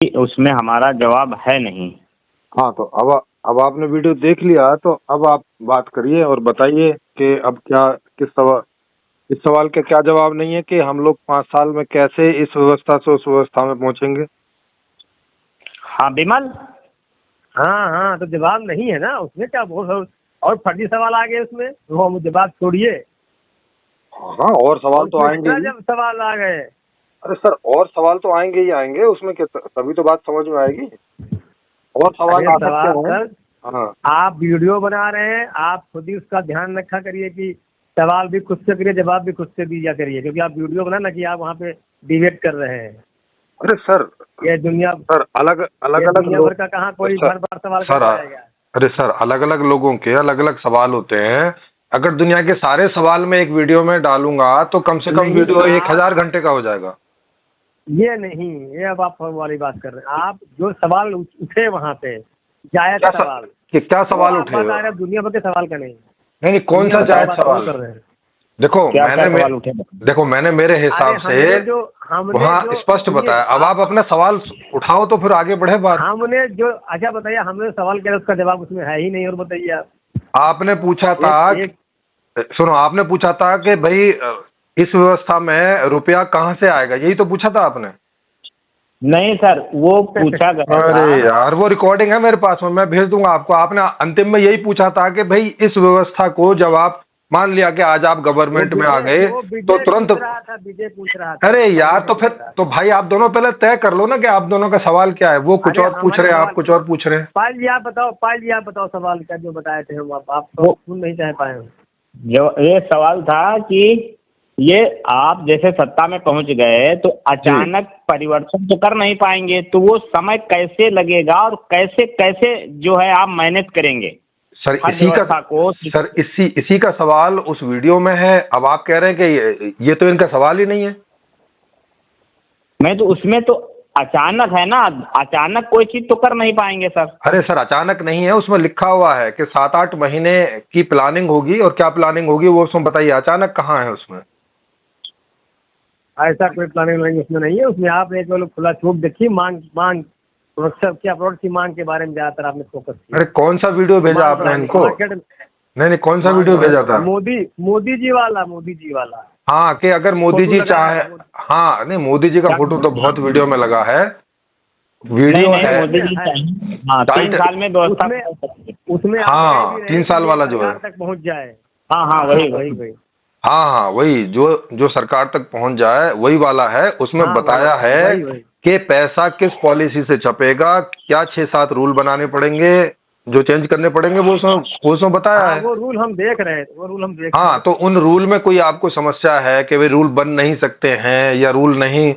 उसमें हमारा जवाब है नहीं। हाँ, तो अब आपने वीडियो देख लिया, तो अब आप बात करिए और बताइए कि अब क्या इस सवाल का क्या जवाब नहीं है कि हम लोग 5 साल में कैसे इस व्यवस्था से उस व्यवस्था में पहुंचेंगे। हाँ विमल, हाँ हाँ, तो जवाब नहीं है ना उसमें, क्या बहुत और फर्जी सवाल आ गए उसमें, वो हम जवाब छोड़िए। हाँ, और सवाल तो आएंगे ही। जब सवाल आ गए। अरे सर, और सवाल तो आएंगे ही आएंगे उसमें, तभी तो बात समझ में आएगी। और सवाल आ सकते हैं। हाँ, आप वीडियो बना रहे हैं, आप खुद ही उसका ध्यान रखा करिए कि सवाल भी खुद से करिए, जवाब भी खुद से दिया करिए, क्योंकि आप वीडियो बना ना कि आप वहाँ पे डिबेट कर रहे हैं। अरे सर, ये दुनिया अलग अलग दुनिया भर का कहाँ कोई बार सवाल सर, अरे सर, अलग अलग लोगों के अलग अलग सवाल होते हैं। अगर दुनिया के सारे सवाल में एक वीडियो में डालूंगा तो कम से कम वीडियो 1000 घंटे का हो जाएगा। ये नहीं, ये अब आप वाली बात कर रहे हैं। आप जो सवाल उठे वहाँ पे जायज सवाल, क्या सवाल उठे? दुनिया भर के सवाल का नहीं, कौन सा जायज सवाल कर रहे हैं? देखो मैंने मेरे हिसाब से वहाँ स्पष्ट बताया। अब आप अपना सवाल उठाओ तो फिर आगे बढ़े बात। हमने जो अच्छा बताइए, हमने सवाल किया उसका जवाब उसमें है ही नहीं। और बताइए आपने पूछा था, सुनो, आपने पूछा था कि भाई इस व्यवस्था में रुपया कहाँ से आएगा, यही तो पूछा था आपने। नहीं सर, वो पूछा गया। अरे यार, वो रिकॉर्डिंग है मेरे पास में, मैं भेज दूंगा आपको। आपने अंतिम में यही पूछा था कि भाई इस व्यवस्था को जब आप मान लिया कि आज आप गवर्नमेंट में आ गए तो तुरंत पूछ रहा था। अरे यार, तो फिर तो भाई आप दोनों पहले तय कर लो ना कि आप दोनों का सवाल क्या है। वो कुछ और पूछ रहे हैं, आप कुछ और पूछ रहे हैं। पायल जी आप बताओ सवाल क्या जो बताए थे हम, आप सुन नहीं चाह पाए। जो ये सवाल था कि ये आप जैसे सत्ता में पहुंच गए तो अचानक परिवर्तन तो कर नहीं पाएंगे, तो वो समय कैसे लगेगा और कैसे कैसे जो है आप मैनेज करेंगे सर? इसी का सवाल उस वीडियो में है। अब आप कह रहे हैं कि ये तो इनका सवाल ही नहीं है। मैं तो उसमें तो अचानक है ना, अचानक कोई चीज तो कर नहीं पाएंगे सर। अरे सर, अचानक नहीं है, उसमें लिखा हुआ है कि 7-8 महीने की प्लानिंग होगी। और क्या प्लानिंग होगी वो उसमें बताइए, अचानक कहाँ है उसमें? ऐसा कोई प्लानिंग नहीं उसमें नहीं है। उसमें आपने जो खुला छूट देखी, मांग प्रोडक्ट की मांग के बारे में ज्यादातर आपने फोकस किया। अरे कौन सा वीडियो भेजा आपने इनको? नहीं, कौन सा वीडियो भेजा था? मोदी जी वाला। हाँ, कि अगर मोदी जी चाहे, हाँ नहीं, मोदी जी का फोटो तो बहुत वीडियो में लगा है। वीडियो है मोदी जी 3 साल में व्यवस्था उसमें हाँ 3 साल वाला जो है तक पहुँच जाए। हाँ वही हाँ वही जो सरकार तक पहुंच जाए, वही वाला है। उसमें बताया है कि पैसा किस पॉलिसी से छपेगा, क्या 6-7 रूल बनाने पड़ेंगे, जो चेंज करने पड़ेंगे, वो उसमें बताया है। वो रूल हम देख रहे हैं। हाँ, तो उन रूल में कोई आपको समस्या है कि वे रूल बन नहीं सकते हैं, या रूल नहीं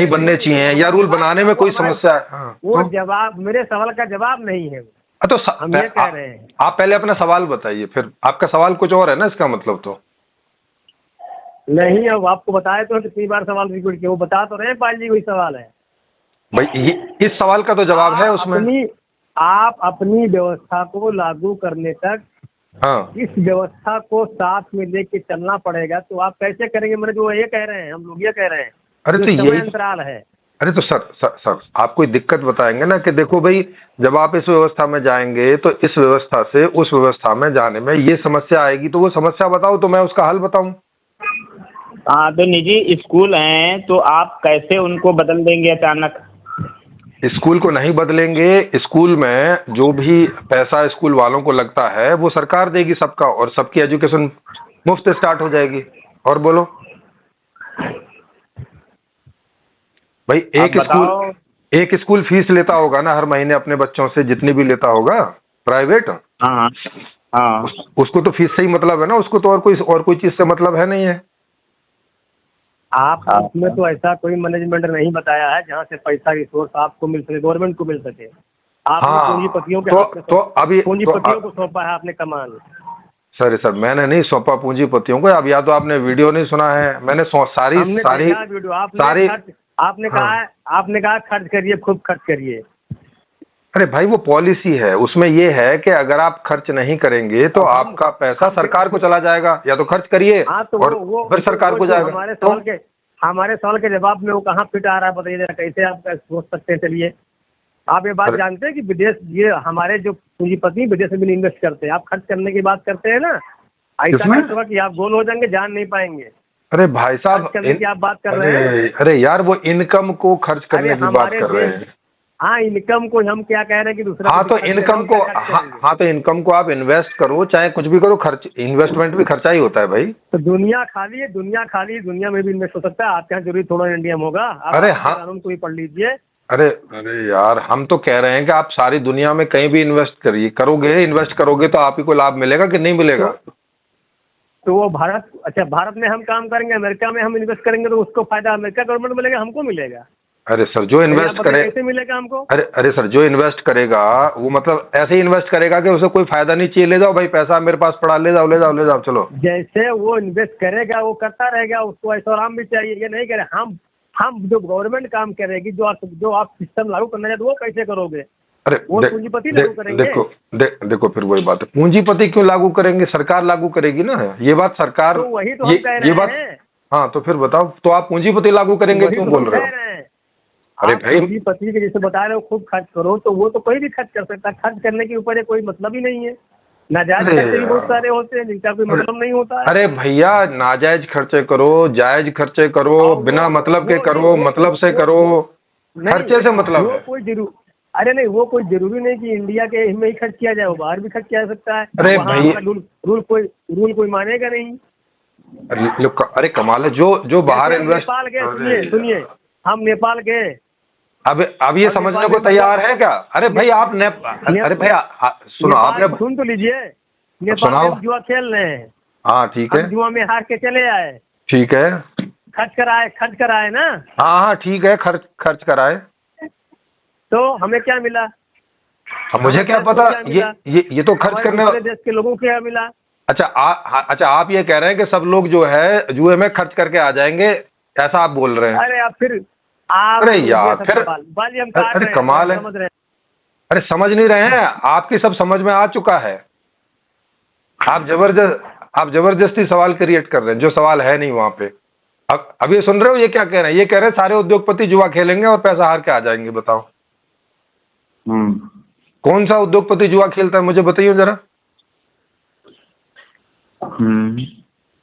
बनने चाहिए, या रूल बनाने में कोई समस्या है? हाँ, वो जवाब मेरे सवाल का जवाब नहीं है। तो हम ये कह रहे हैं, आप पहले अपना सवाल बताइए, फिर आपका सवाल कुछ और है ना, इसका मतलब तो नहीं। अब आपको बताया तो कितनी बार सवाल रिपीट किया, वो बता तो रहे पाल जी वही सवाल है भाई। इस सवाल का तो जवाब है उसमें। आप अपनी व्यवस्था को लागू करने तक हाँ, इस व्यवस्था को साथ में लेके चलना पड़ेगा। तो आप कैसे करेंगे? मैंने जो ये कह रहे हैं, हम लोग ये कह रहे हैं। अरे तो ये अंतराल है। अरे तो सर आप कोई दिक्कत बताएंगे ना कि देखो भाई, जब आप इस व्यवस्था में जाएंगे तो इस व्यवस्था से उस व्यवस्था में जाने में ये समस्या आएगी, तो वो समस्या बताओ तो मैं उसका हल बताऊं। हाँ, तो निजी स्कूल हैं तो आप कैसे उनको बदल देंगे अचानक? स्कूल को नहीं बदलेंगे। स्कूल में जो भी पैसा स्कूल वालों को लगता है वो सरकार देगी सबका, और सबकी एजुकेशन मुफ्त स्टार्ट हो जाएगी। और बोलो भाई, एक स्कूल फीस लेता होगा ना हर महीने अपने बच्चों से, जितनी भी लेता होगा प्राइवेट। हाँ उसको तो फीस से ही मतलब है ना, उसको तो और कोई चीज से मतलब है नहीं है। आप उसमें तो ऐसा कोई मैनेजमेंट नहीं बताया है जहाँ से पैसा रिसोर्स आपको मिल सके, गवर्नमेंट को मिल सके। आपने पूंजीपतियों के पूंजीपतियों को सौंपा है आपने कमान। सर मैंने नहीं सौंपा पूंजीपतियों को। अब या तो आपने वीडियो नहीं सुना है, मैंने सारी आपने कहा खर्च करिए, खूब खर्च करिए। अरे भाई, वो पॉलिसी है, उसमें ये है कि अगर आप खर्च नहीं करेंगे तो आपका पैसा सरकार को चला जाएगा, या तो खर्च करिए और फिर सरकार को जाएगा। हमारे सवाल के जवाब में वो कहाँ फिट आ रहा है, बताइए जरा, कैसे आप सोच सकते हैं? चलिए, आप ये बात जानते हैं कि विदेश, ये हमारे जो पूंजीपति विदेश में भी इन्वेस्ट करते हैं, आप खर्च करने की बात करते हैं ना, ऐसा नहीं होगा कि आप गोल हो जाएंगे, जान नहीं पाएंगे। अरे भाई साहब, करने की आप बात कर रहे हैं। अरे यार, वो इनकम को खर्च करने की बात कर रहे हैं। हाँ, इनकम को हम क्या कह रहे हैं कि दूसरा, हाँ तो इनकम को, हाँ तो इनकम को आप इन्वेस्ट करो, चाहे कुछ भी करो, खर्च, इन्वेस्टमेंट भी खर्चा ही होता है भाई। तो दुनिया खाली है, दुनिया में भी इन्वेस्ट हो सकता है। आपके यहाँ जरूरी थोड़ा इंडिया में होगा। अरे हाँ, कानून को ही पढ़ लीजिए। अरे यार, हम तो कह रहे हैं कि आप सारी दुनिया में कहीं भी इन्वेस्ट इन्वेस्ट करोगे तो आप ही को लाभ मिलेगा कि नहीं मिलेगा? तो वो भारत, अच्छा भारत में हम काम करेंगे, अमेरिका में हम इन्वेस्ट करेंगे तो उसको फायदा अमेरिका गवर्नमेंट मिलेगा, हमको मिलेगा? अरे सर, जो इन्वेस्ट करे, कैसे मिलेगा हमको? अरे सर, जो इन्वेस्ट करेगा वो मतलब ऐसे ही इन्वेस्ट करेगा कि उसे कोई फायदा नहीं चाहिए, ले जाओ भाई पैसा मेरे पास पड़ा, ले जाओ चलो। जैसे वो इन्वेस्ट करेगा वो करता रहेगा, उसको ऐसा आराम भी चाहिए। ये नहीं करे हम जो गवर्नमेंट काम करेगी, जो आप सिस्टम लागू करना चाहते वो कैसे करोगे? अरे वो पूंजीपति लागू करेंगे। देखो फिर वही बात है, पूंजीपति क्यों लागू करेंगे? सरकार लागू करेगी ना, ये बात सरकार, तो वही तो हम कह रहे हैं। हाँ तो फिर बताओ, तो आप पूंजीपति लागू करेंगे क्यों बोल रहे हो? अरे भाई, पूंजीपति के जैसे बता रहे हो खूब खर्च करो, तो वो तो कोई भी खर्च कर सकता है। खर्च करने के ऊपर कोई मतलब ही नहीं है। नाजायज खर्चे भी बहुत सारे होते हैं जिनका कोई मतलब नहीं होता है। अरे भैया, नाजायज खर्चे करो, जायज खर्चे करो, बिना मतलब के करो, मतलब से करो, खर्चे से मतलब है। कोई जरूर, अरे नहीं, वो कोई जरूरी नहीं कि इंडिया के में ही खर्च किया जाए, वो बाहर भी खर्च किया जा सकता है। अरे भैया, रूल कोई मानेगा नहीं। अरे कमाल है, जो बाहर इन्वेस्ट, नेपाल गए, सुनिए हम नेपाल गए, अब ये समझने को तैयार है क्या? अरे भाई आप अरे भैया सुनो, आपने सुन तो लीजिए, नेपाल में जुआ खेल रहे हैं। हाँ ठीक है, जुआ में हार के चले आए, ठीक है, खर्च कराए ना। हाँ ठीक है, खर्च कराए, तो हमें क्या मिला? मुझे क्या पता, ये तो खर्च करने वाले देश के लोगों को क्या मिला? अच्छा आप ये कह रहे हैं कि सब लोग जो है जुए में खर्च करके आ जाएंगे, ऐसा आप बोल रहे हैं? अरे आप फिर अरे यार, फिर अरे कमाल है। अरे समझ नहीं रहे हैं, आपकी सब समझ में आ चुका है। आप जबरदस्ती सवाल क्रिएट कर रहे हैं जो सवाल है नहीं वहां पे। अब ये सुन रहे हो, ये क्या कह रहे हैं? ये कह रहे हैं सारे उद्योगपति जुआ खेलेंगे और पैसा हार के आ जाएंगे। बताओ कौन सा उद्योगपति जुआ खेलता है, मुझे बताइए जरा।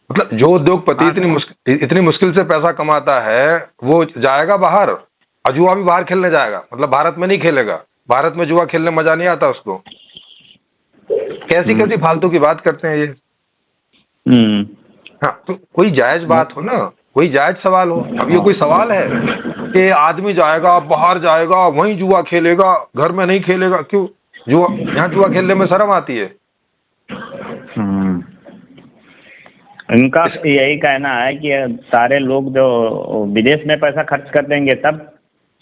मतलब जो उद्योगपति इतनी मुश्किल से पैसा कमाता है, वो जाएगा बाहर और जुआ भी बाहर खेलने जाएगा, मतलब भारत में नहीं खेलेगा। भारत में जुआ खेलने मजा नहीं आता उसको। कैसी फालतू की बात करते हैं ये। हाँ तो कोई जायज बात हो ना, कोई जायज सवाल हो। अब ये कोई सवाल है कि आदमी जाएगा बाहर, जाएगा वहीं जुआ खेलेगा, घर में नहीं खेलेगा? क्यों? यहाँ जुआ खेलने में शर्म आती है? इनका यही कहना है कि सारे लोग जो विदेश में पैसा खर्च कर देंगे तब।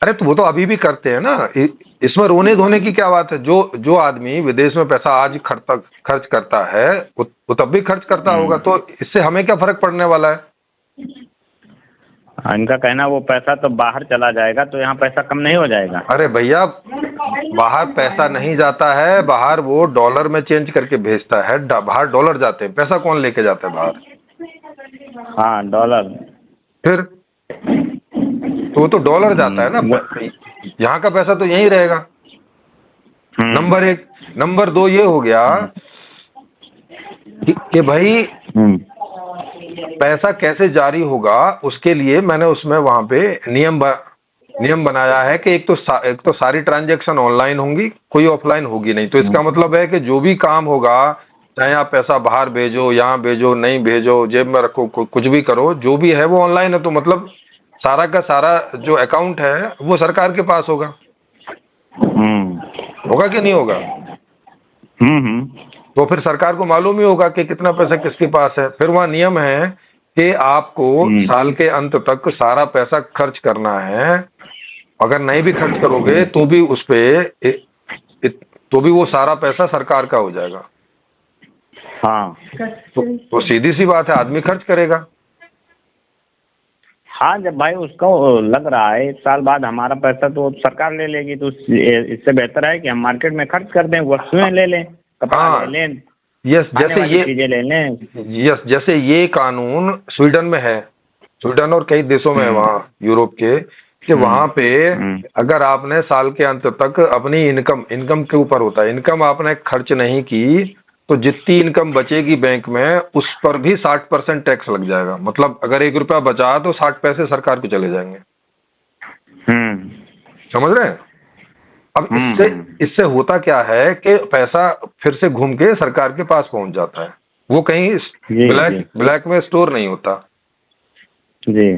अरे तो वो तो अभी भी करते हैं ना, इसमें रोने धोने की क्या बात है? जो आदमी विदेश में पैसा आज खर्च करता है वो तब भी खर्च करता होगा, तो इससे हमें क्या फर्क पड़ने वाला है? इनका कहना वो पैसा तो बाहर चला जाएगा, तो यहाँ पैसा कम नहीं हो जाएगा? अरे भैया, बाहर पैसा नहीं जाता है, बाहर वो डॉलर में चेंज करके भेजता है। बाहर डॉलर जाते हैं, पैसा कौन लेके जाता है बाहर? हाँ डॉलर। फिर तो वो तो डॉलर जाता है ना, यहाँ का पैसा तो यहीं रहेगा। नंबर 1। नंबर 2 ये हो गया कि भाई पैसा कैसे जारी होगा, उसके लिए मैंने उसमें वहां पे नियम बनाया है कि एक तो सारी ट्रांजैक्शन ऑनलाइन होंगी, कोई ऑफलाइन होगी नहीं। तो इसका मतलब है कि जो भी काम होगा, चाहे आप पैसा बाहर भेजो, यहाँ भेजो, नहीं भेजो, जेब में रखो, कुछ भी करो, जो भी है वो ऑनलाइन है। तो मतलब सारा का सारा जो अकाउंट है वो सरकार के पास होगा। होगा कि नहीं होगा? तो फिर सरकार को मालूम ही होगा कि कितना पैसा किसके पास है। फिर वहाँ नियम है कि आपको साल के अंत तक सारा पैसा खर्च करना है। अगर नहीं भी खर्च करोगे तो भी उस पे तो भी वो सारा पैसा सरकार का हो जाएगा। हाँ तो सीधी सी बात है, आदमी खर्च करेगा। हाँ, जब भाई उसको लग रहा है 1 साल बाद हमारा पैसा तो सरकार ले लेगी, तो इससे बेहतर है कि हम मार्केट में खर्च कर दें, वस्तुएं ले लें, कपड़ा ले लें, यस, जैसे ये चीजें ले लें। यस, जैसे ये कानून स्वीडन में है, स्वीडन और कई देशों में है वहाँ यूरोप के, कि वहाँ पे अगर आपने साल के अंत तक अपनी इनकम के ऊपर होता है, इनकम आपने खर्च नहीं की तो जितनी इनकम बचेगी बैंक में उस पर भी 60% टैक्स लग जाएगा। मतलब अगर 1 रुपया बचा तो 60 पैसे सरकार को चले जाएंगे। समझ रहे हैं? अब इससे होता क्या है कि पैसा फिर से घूम के सरकार के पास पहुंच जाता है, वो कहीं ब्लैक में स्टोर नहीं होता जी।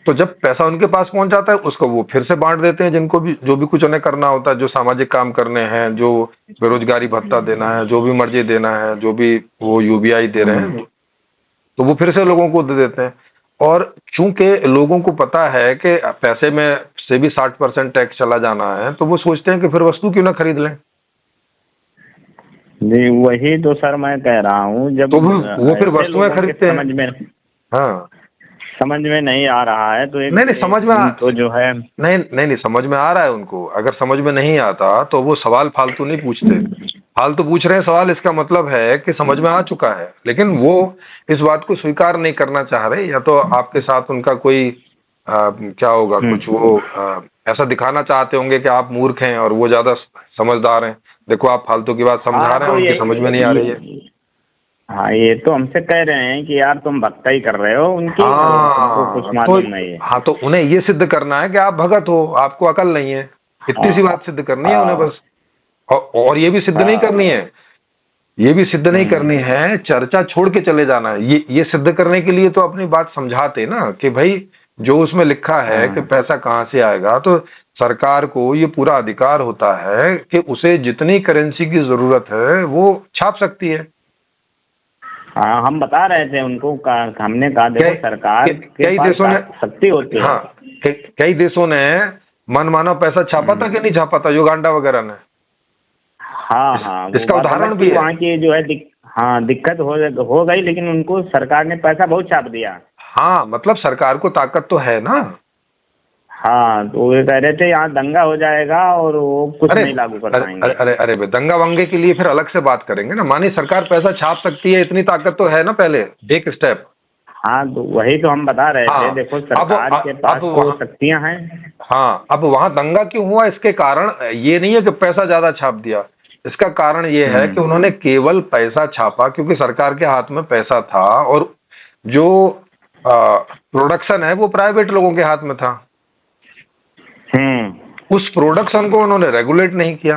तो जब पैसा उनके पास पहुंच जाता है उसको वो फिर से बांट देते हैं, जिनको भी जो भी कुछ उन्हें करना होता है, जो सामाजिक काम करने हैं, जो बेरोजगारी भत्ता देना है, जो भी मर्जी देना है, जो भी वो यूबीआई दे रहे हैं तो वो फिर से लोगों को दे देते हैं। और चूंकि लोगों को पता है कि पैसे में से भी 60% टैक्स चला जाना है तो वो सोचते हैं कि फिर वस्तु क्यों ना खरीद लें। जी वही तो सर मैं कह रहा हूँ, जब तो वो फिर वस्तुएं खरीदते हैं। समझ में हाँ समझ में नहीं आ रहा है तो नहीं समझ में तो जो है नहीं समझ में आ रहा है उनको। अगर समझ में नहीं आता तो वो सवाल फालतू नहीं पूछते, फालतू पूछ रहे हैं सवाल, इसका मतलब है कि समझ में आ चुका है, लेकिन वो इस बात को स्वीकार नहीं करना चाह रहे। या तो आपके साथ उनका कोई क्या होगा, कुछ वो ऐसा दिखाना चाहते होंगे कि आप मूर्ख हैं और वो ज्यादा समझदार हैं। देखो आप फालतू की बात समझा रहे हैं, उनकी समझ में नहीं आ रही है। हाँ ये तो हमसे कह रहे हैं कि यार तुम भक्ता ही कर रहे हो उनकी, कुछ मालूम नहीं है। हाँ तो उन्हें ये सिद्ध करना है कि आप भगत हो, आपको अकल नहीं है, इतनी सी बात सिद्ध करनी है उन्हें बस। और ये भी सिद्ध नहीं करनी है, ये भी सिद्ध नहीं करनी है, चर्चा छोड़ के चले जाना है। ये सिद्ध करने के लिए तो अपनी बात समझाते ना कि भाई जो उसमें लिखा है कि पैसा कहाँ से आएगा, तो सरकार को ये पूरा अधिकार होता है कि उसे जितनी करेंसी की जरूरत है वो छाप सकती है। हाँ हम बता रहे थे उनको, हमने कहा देखो सरकार कई देशों ने शक्ति होती है। हाँ कई देशों ने मनमाना पैसा छापा था कि नहीं छापा था, युगांडा वगैरह ने। हाँ इसका उदाहरण भी वहाँ की जो है दिक्कत हो गई, लेकिन उनको सरकार ने पैसा बहुत छाप दिया। हाँ मतलब सरकार को ताकत तो है ना। हाँ तो ये कह रहे थे यहाँ दंगा हो जाएगा और वो कुछ नहीं लागू कर पाएंगे। अरे दंगा वंगे के लिए फिर अलग से बात करेंगे ना। मानी सरकार पैसा छाप सकती है, इतनी ताकत तो है ना, पहले एक स्टेप। हाँ तो वही तो हम बता रहे थे, देखो सरकार के पास तो शक्तियाँ हैं। हाँ अब वहाँ दंगा क्यों हुआ, इसके कारण ये नहीं है कि पैसा ज्यादा छाप दिया, इसका कारण ये है कि उन्होंने केवल पैसा छापा क्योंकि सरकार के हाथ में पैसा था और जो प्रोडक्शन है वो प्राइवेट लोगों के हाथ में था। उस प्रोडक्शन को उन्होंने रेगुलेट नहीं किया।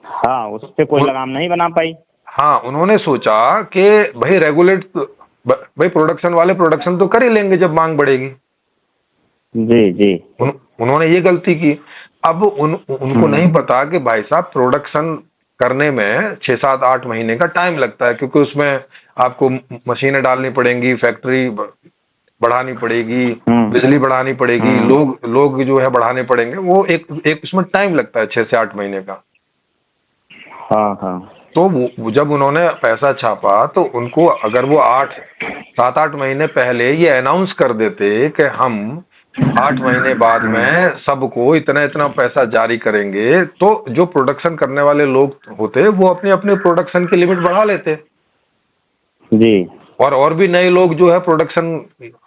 हाँ उससे कोई लगाम नहीं बना पाई। हाँ उन्होंने सोचा कि भाई प्रोडक्शन वाले प्रोडक्शन तो कर ही लेंगे जब मांग बढ़ेगी। जी उन्होंने ये गलती की। अब उनको नहीं पता कि भाई साहब प्रोडक्शन करने में 6, 7, 8 महीने का टाइम लगता है, क्योंकि उसमें आपको मशीनें डालनी पड़ेंगी, फैक्ट्री बढ़ानी पड़ेगी, बिजली बढ़ानी पड़ेगी, लोग जो है बढ़ाने पड़ेंगे, वो एक उसमें टाइम लगता है 6 से 8 महीने का। हाँ तो जब उन्होंने पैसा छापा तो उनको अगर वो 7-8 महीने पहले ये अनाउंस कर देते कि हम 8 महीने बाद में सबको इतना पैसा जारी करेंगे, तो जो प्रोडक्शन करने वाले लोग होते वो अपने प्रोडक्शन की लिमिट बढ़ा लेते जी, और भी नए लोग जो है प्रोडक्शन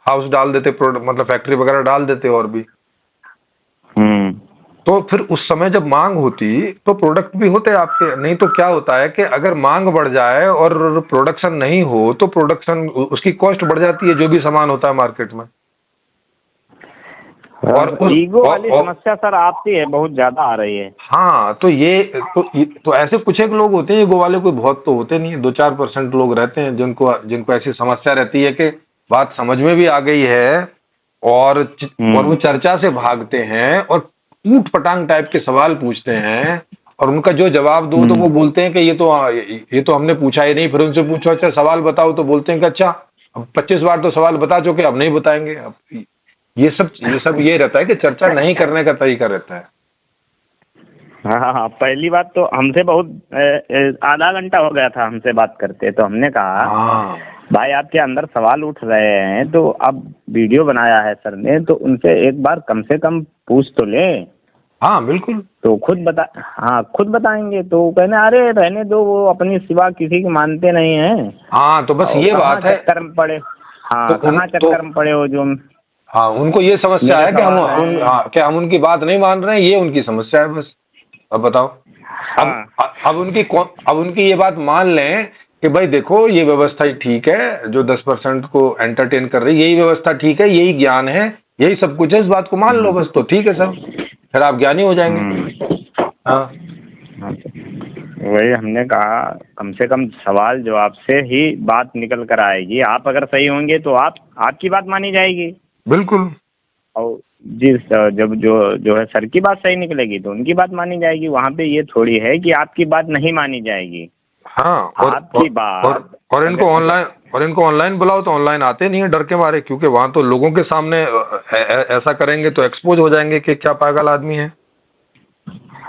हाउस डाल देते, मतलब फैक्ट्री वगैरह डाल देते और भी। तो फिर उस समय जब मांग होती तो प्रोडक्ट भी होते आपके। नहीं तो क्या होता है कि अगर मांग बढ़ जाए और प्रोडक्शन नहीं हो तो प्रोडक्शन उसकी कॉस्ट बढ़ जाती है, जो भी सामान होता है मार्केट में। और ईगो वाली समस्या सर आती है, बहुत ज्यादा आ रही है। हाँ तो तो ऐसे कुछ एक लोग होते हैं ईगो वाले, कोई बहुत तो होते नहीं है, 2-4% लोग रहते हैं जिनको ऐसी समस्या रहती है कि बात समझ में भी आ गई है और वो चर्चा से भागते हैं और ऊट पटांग टाइप के सवाल पूछते हैं, और उनका जो जवाब दो तो वो बोलते हैं कि ये तो हमने पूछा ही नहीं। फिर उनसे पूछो अच्छा सवाल बताओ तो बोलते हैं कि अच्छा अब 25 बार तो सवाल बता चुके, अब नहीं बताएंगे। अब ये सब ये रहता है कि चर्चा नहीं करने का तरीका रहता है। हाँ पहली बात तो हमसे बहुत आधा घंटा हो गया था हमसे बात करते, तो हमने कहा भाई आपके अंदर सवाल उठ रहे हैं तो अब वीडियो बनाया है सर ने, तो उनसे एक बार कम से कम पूछ तो ले। हाँ बिल्कुल, तो खुद बताएंगे। तो कहने अरे रहने दो, वो अपनी सिवा किसी की मानते नहीं है। हाँ तो बस ये बात है, कर्म पड़े। हाँ तो कहाँ चक्कर में पड़े हो जो। हाँ, उनको ये समस्या है कि मेरा हम उनकी बात नहीं मान रहे हैं, ये उनकी समस्या है बस। अब बताओ, हाँ अब उनकी ये बात मान लें कि भाई देखो ये व्यवस्था ही ठीक है, जो 10% को एंटरटेन कर रही है यही व्यवस्था ठीक है, यही ज्ञान है, यही सब कुछ है, इस बात को मान लो बस, तो ठीक है सर, फिर आप ज्ञानी हो जाएंगे। हाँ, वही हमने कहा कम से कम सवाल जवाब से ही बात निकल कर आएगी। आप अगर सही होंगे तो आपकी बात मानी जाएगी। बिल्कुल। और जिस जब जो है सर की बात सही निकलेगी तो उनकी बात मानी जाएगी। वहाँ पे ये थोड़ी है कि आपकी बात नहीं मानी जाएगी। हाँ, आपकी बात और इनको ऑनलाइन बुलाओ तो ऑनलाइन आते नहीं है डर के मारे, क्योंकि वहां तो लोगों के सामने ऐसा करेंगे तो एक्सपोज हो जाएंगे कि क्या पागल आदमी है।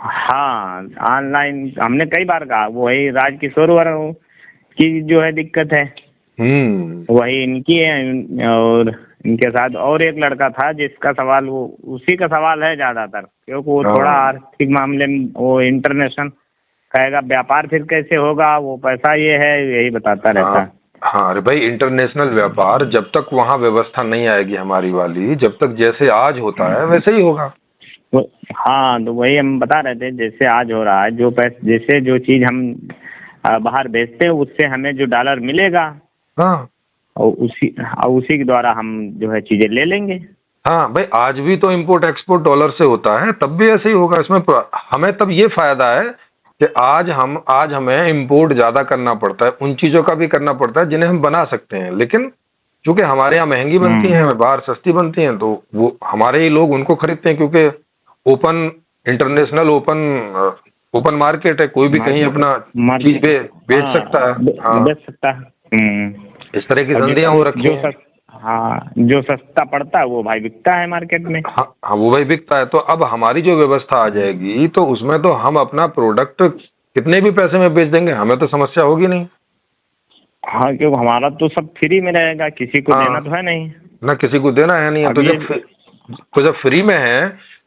हाँ ऑनलाइन हमने कई बार कहा, वही राजकिशोर की जो है दिक्कत है, वही इनकी है। और इनके साथ और एक लड़का था जिसका सवाल वो उसी का सवाल है ज्यादातर, क्योंकि वो थोड़ा आर्थिक मामले में वो इंटरनेशनल कहेगा, व्यापार फिर कैसे होगा, वो पैसा ये है, यही बताता रहता है। हाँ, अरे भाई इंटरनेशनल व्यापार जब तक वहाँ व्यवस्था नहीं आएगी हमारी वाली, जब तक जैसे आज होता है वैसे ही होगा। हाँ तो वही हम बता रहे थे, जैसे आज हो रहा है, जो पैसे जैसे जो चीज हम बाहर भेजते हैं उससे हमें जो डॉलर मिलेगा, हाँ, और उसी के द्वारा हम जो है चीजें ले लेंगे। हाँ भाई, आज भी तो इम्पोर्ट एक्सपोर्ट डॉलर से होता है, तब भी ऐसे ही होगा। इसमें हमें तब ये फायदा है कि आज हमें इम्पोर्ट ज्यादा करना पड़ता है, उन चीजों का भी करना पड़ता है जिन्हें हम बना सकते हैं, लेकिन क्योंकि हमारे यहाँ महंगी बनती हैं, बाहर सस्ती बनती हैं, तो वो हमारे ही लोग उनको खरीदते हैं, क्योंकि इंटरनेशनल ओपन मार्केट है, कोई भी कहीं अपना चीज बेच सकता है। हाँ, बेच सकता है। इस तरह की संधियां हो रखी हैं। हाँ, जो सस्ता पड़ता है वो भाई बिकता है मार्केट में। हाँ, वो भाई बिकता है। तो अब हमारी जो व्यवस्था आ जाएगी तो उसमें तो हम अपना प्रोडक्ट कितने भी पैसे में बेच देंगे, हमें तो समस्या होगी नहीं। हाँ, क्योंकि हमारा तो सब फ्री में रहेगा, किसी को देना तो है नहीं ना, किसी को देना है नहीं। तो जब फ्री में है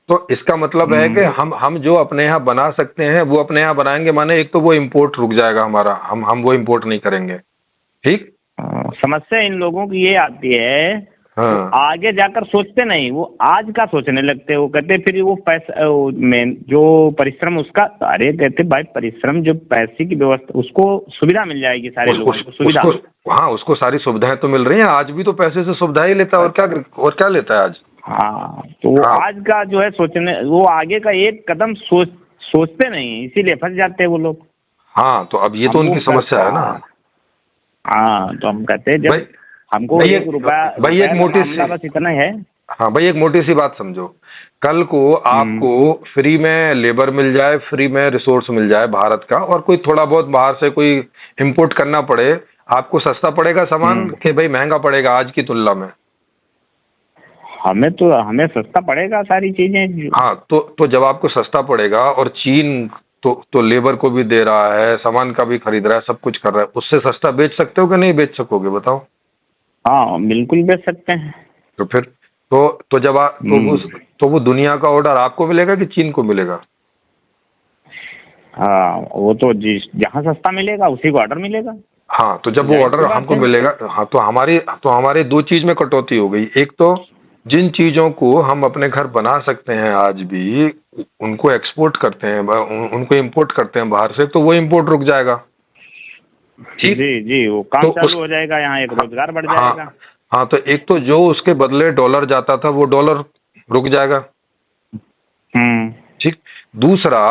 तो इसका मतलब है कि हम जो अपने यहाँ बना सकते हैं वो अपने यहाँ बनाएंगे, माने एक तो वो इम्पोर्ट रुक जाएगा हमारा, हम वो इम्पोर्ट नहीं करेंगे। ठीक, समस्या इन लोगों की ये आती है, हाँ, आगे जाकर सोचते नहीं, वो आज का सोचने लगते हैं। वो कहते फिर वो पैसा जो परिश्रम उसका, अरे कहते भाई परिश्रम जो पैसे की व्यवस्था, उसको सुविधा मिल जाएगी, सारे लोगों को सुविधा। हाँ, उसको सारी सुविधाएं तो मिल रही हैं, आज भी तो पैसे से सुविधा ही लेता है, और क्या लेता है आज। हाँ, तो वो आज का जो है सोचने, वो आगे का एक कदम सोचते नहीं, इसीलिए फंस जाते हैं वो लोग। हाँ, तो अब ये तो उनकी समस्या है ना। हाँ, तो हम कहते हैं जब हमको एक रुपया भाई एक मोटी सी, बस इतना है। हाँ भाई, एक मोटी सी बात समझो, कल को आपको फ्री में लेबर मिल जाए, फ्री में रिसोर्स मिल जाए भारत का, और कोई थोड़ा बहुत बाहर से कोई इंपोर्ट करना पड़े, आपको सस्ता पड़ेगा सामान कि भाई महंगा पड़ेगा आज की तुलना में? हमें सस्ता पड़ेगा सारी चीजें। हाँ, तो जब आपको सस्ता पड़ेगा और चीन तो लेबर को भी दे रहा है, सामान का भी खरीद रहा है, सब कुछ कर रहा है, उससे सस्ता बेच सकते हो कि नहीं बेच सकोगे बताओ? हाँ, बिल्कुल बेच सकते हैं। तो फिर तो जब तो वो दुनिया का ऑर्डर आपको मिलेगा कि चीन को मिलेगा? हाँ, वो तो जहाँ सस्ता मिलेगा उसी को ऑर्डर मिलेगा। हाँ, तो जब वो ऑर्डर हमको मिलेगा, हाँ, तो हमारे दो चीज में कटौती हो गई। एक तो जिन चीजों को हम अपने घर बना सकते हैं आज भी, उनको एक्सपोर्ट करते हैं, उनको इंपोर्ट करते हैं बाहर से, तो वो इंपोर्ट रुक जाएगा। ठीक, जी, वो काम चालू हो जाएगा, यहाँ एक रोजगार बढ़ जाएगा। हाँ, तो एक तो जो उसके बदले डॉलर जाता था वो डॉलर रुक जाएगा। ठीक, दूसरा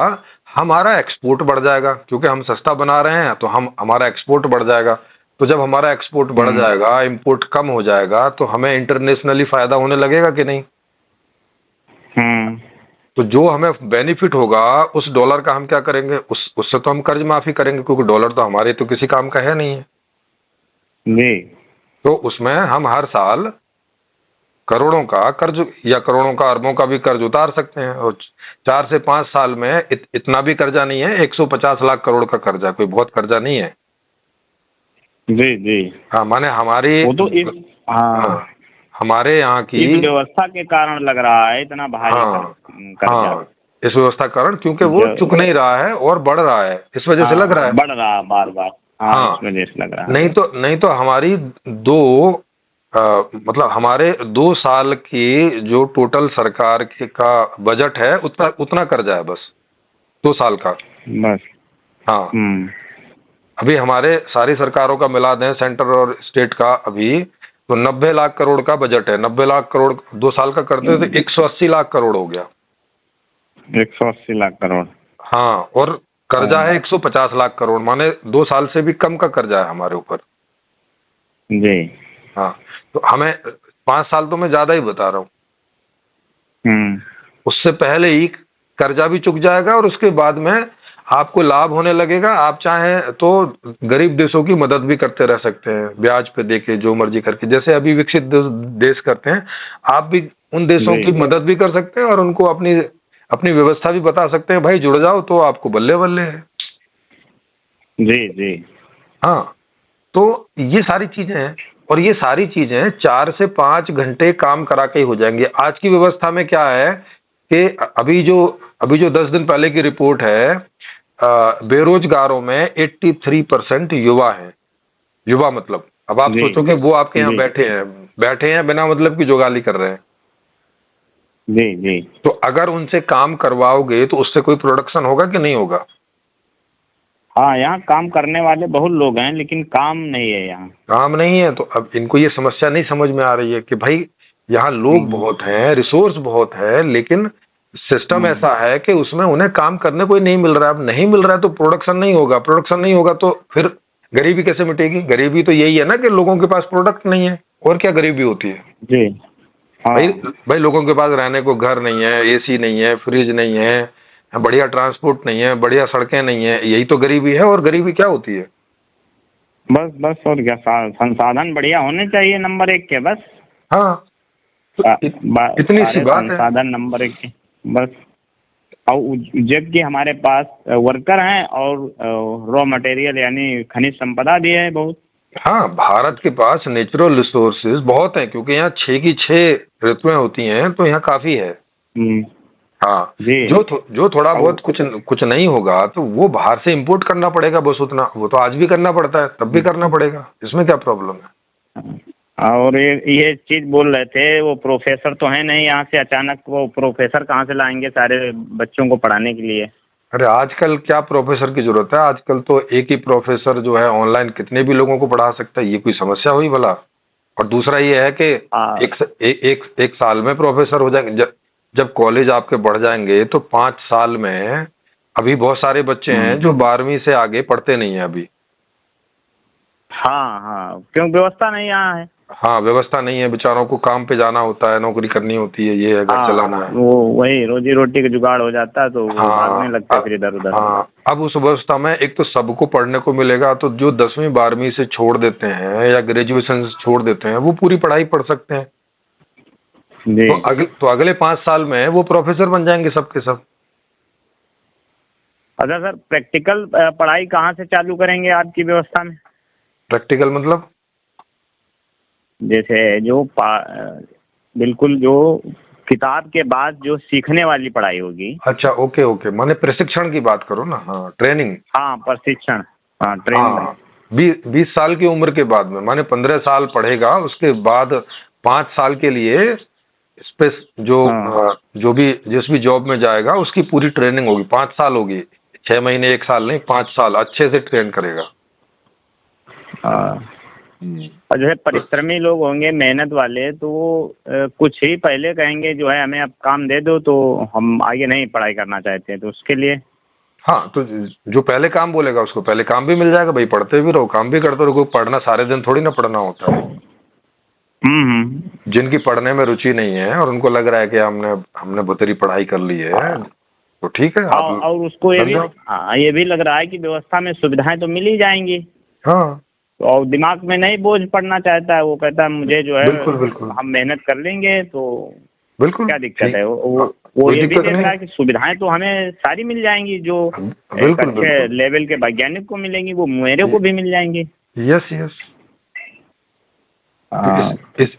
हमारा एक्सपोर्ट बढ़ जाएगा, क्योंकि हम सस्ता बना रहे हैं तो हमारा एक्सपोर्ट बढ़ जाएगा। तो जब हमारा एक्सपोर्ट बढ़ जाएगा, इंपोर्ट कम हो जाएगा, तो हमें इंटरनेशनली फायदा होने लगेगा कि नहीं? तो जो हमें बेनिफिट होगा उस डॉलर का हम क्या करेंगे, उससे तो हम कर्ज माफी करेंगे, क्योंकि डॉलर तो हमारे तो किसी काम का है नहीं है जी। तो उसमें हम हर साल करोड़ों का कर्ज या करोड़ों का अरबों का भी कर्ज उतार सकते हैं, और 4 से 5 साल में इतना भी कर्जा नहीं है, 150 लाख करोड़ का कर्जा, कोई बहुत कर्जा नहीं है। जी। हाँ, माने हमारी वो तो हमारे यहाँ की व्यवस्था के कारण लग रहा है इतना भारी कर्जा। इस व्यवस्था कारण, क्योंकि वो चुक नहीं रहा है और बढ़ रहा है, इस वजह से लग रहा है, बढ़ रहा बार बार। हाँ, इस वजह से लग रहा है। नहीं तो हमारी दो मतलब हमारे 2 साल की जो टोटल सरकार का बजट है उतना उतना कर्जा है बस 2 साल का बस। हाँ। अभी हमारे सारी सरकारों का मिला दें सेंटर और स्टेट का अभी तो 90 लाख करोड़ का बजट है। 90 लाख करोड़ 2 साल का करते हैं तो 180 लाख करोड़ हो गया। 180 लाख करोड़। हाँ, और कर्जा है 150 लाख करोड़, माने 2 साल से भी कम का कर्जा है हमारे ऊपर। जी। हाँ, तो हमें 5 साल तो मैं ज्यादा ही बता रहा हूँ। उससे पहले ही कर्जा भी चुक जाएगा और उसके बाद में आपको लाभ होने लगेगा। आप चाहें तो गरीब देशों की मदद भी करते रह सकते हैं, ब्याज पे देके जो मर्जी करके, जैसे अभी विकसित देश करते हैं। आप भी उन देशों की मदद भी कर सकते हैं और उनको अपनी अपनी व्यवस्था भी बता सकते हैं, भाई जुड़ जाओ तो आपको बल्ले बल्ले है। जी जी। हाँ, तो ये सारी चीजें हैं और ये सारी चीजें 4 से 5 घंटे काम करा के ही हो जाएंगे। आज की व्यवस्था में क्या है कि अभी जो 10 दिन पहले की रिपोर्ट है, बेरोजगारों में 83% युवा हैं। युवा मतलब अब आप सोचो कि वो आपके यहाँ बैठे हैं बिना मतलब की जुगाली कर रहे हैं। जी जी। तो अगर उनसे काम करवाओगे तो उससे कोई प्रोडक्शन होगा कि नहीं होगा? हाँ, यहाँ काम करने वाले बहुत लोग हैं लेकिन काम नहीं है यहाँ। काम नहीं है तो अब इनको ये समस्या नहीं समझ में आ रही है कि भाई यहाँ लोग बहुत हैं, रिसोर्स बहुत है, लेकिन सिस्टम ऐसा है कि उसमें उन्हें काम करने को ही नहीं मिल रहा है। अब नहीं मिल रहा है तो प्रोडक्शन नहीं होगा, प्रोडक्शन नहीं होगा तो फिर गरीबी कैसे मिटेगी? गरीबी तो यही है ना कि लोगों के पास प्रोडक्ट नहीं है, और क्या गरीबी होती है? जी हाँ। भाई लोगों के पास रहने को घर नहीं है, एसी नहीं है, फ्रिज नहीं है, बढ़िया ट्रांसपोर्ट नहीं है, बढ़िया सड़कें नहीं है, यही तो गरीबी है। और गरीबी क्या होती है? बस बस और क्या, संसाधन बढ़िया होने चाहिए नंबर 1 के बस। हाँ, तो इतनी सी बात है। संसाधन नंबर 1 के बस। और जबकि हमारे पास वर्कर हैं और रॉ मटेरियल यानी खनिज संपदा भी है बहुत। हाँ, भारत के पास नेचुरल रिसोर्सेज बहुत हैं क्योंकि यहाँ 6 की 6 ऋतुएं होती हैं, तो यहाँ काफी है। हाँ, जो थोड़ा बहुत कुछ नहीं होगा तो वो बाहर से इंपोर्ट करना पड़ेगा बस उतना। वो तो आज भी करना पड़ता है, तब भी करना पड़ेगा, इसमें क्या प्रॉब्लम है? और ये चीज बोल रहे थे, वो प्रोफेसर तो है नहीं यहाँ से, अचानक वो प्रोफेसर कहाँ से लाएंगे सारे बच्चों को पढ़ाने के लिए? अरे आजकल क्या प्रोफेसर की जरूरत है? आजकल तो एक ही प्रोफेसर जो है ऑनलाइन कितने भी लोगों को पढ़ा सकता है, ये कोई समस्या हुई भला? और दूसरा ये है कि एक साल में प्रोफेसर हो जाएंगे। जब कॉलेज आपके बढ़ जाएंगे तो 5 साल में, अभी बहुत सारे बच्चे हैं जो 12वीं से आगे पढ़ते नहीं है अभी। हाँ हाँ, क्यों? व्यवस्था नहीं यहाँ है। हाँ, व्यवस्था नहीं है, बेचारों को काम पे जाना होता है, नौकरी करनी होती है, ये है, घर चलाना है। वो वही रोजी रोटी का जुगाड़ हो जाता है तो भागने लगता है फिर इधर उधर। हाँ, अब उस अवस्था में एक तो सबको पढ़ने को मिलेगा, तो जो 10वीं 12वीं से छोड़ देते हैं या ग्रेजुएशन से छोड़ देते हैं वो पूरी पढ़ाई पढ़ सकते हैं। जी। तो अगले 5 साल में वो प्रोफेसर बन जाएंगे सबके सब। अच्छा सर, प्रैक्टिकल पढ़ाई कहाँ से चालू करेंगे आपकी व्यवस्था में? प्रैक्टिकल मतलब जैसे जो बिल्कुल जो किताब के बाद जो सीखने वाली पढ़ाई होगी। अच्छा, ओके ओके, माने प्रशिक्षण की बात करो ना। हाँ, ट्रेनिंग। हाँ, प्रशिक्षण। हाँ, ट्रेनिंग। 20 साल की उम्र के बाद में, माने 15 साल पढ़ेगा, उसके बाद 5 साल के लिए इस पे जो भी जिस भी जॉब में जाएगा उसकी पूरी ट्रेनिंग होगी। 5 साल होगी, 6 महीने 1 साल नहीं, 5 साल अच्छे से ट्रेन करेगा। और जो है परिश्रमी लोग होंगे, मेहनत वाले, तो वो कुछ ही पहले कहेंगे जो है हमें अब काम दे दो, तो हम आगे नहीं पढ़ाई करना चाहते हैं, तो उसके लिए। हाँ, तो जो पहले काम बोलेगा उसको पहले काम भी मिल जाएगा। भाई पढ़ते भी रहो, काम भी करते रहो। पढ़ना सारे दिन थोड़ी ना पढ़ना होता है। जिनकी पढ़ने में रुचि नहीं है और उनको लग रहा है कि हमने बतेरी पढ़ाई कर ली है, तो ठीक है। और उसको ये भी लग रहा है कि व्यवस्था में सुविधाएं तो मिल ही जाएंगी। हाँ, और दिमाग में नहीं बोझ पड़ना चाहता है, वो कहता है मुझे जो है बिल्कुल हम मेहनत कर लेंगे, तो बिल्कुल क्या दिक्कत है? वो ये भी देख रहा है कि सुविधाएं तो हमें सारी मिल जाएंगी, जो एक अच्छे लेवल के वैज्ञानिक को मिलेंगी वो मेरे को भी मिल जाएंगी। Yes yes.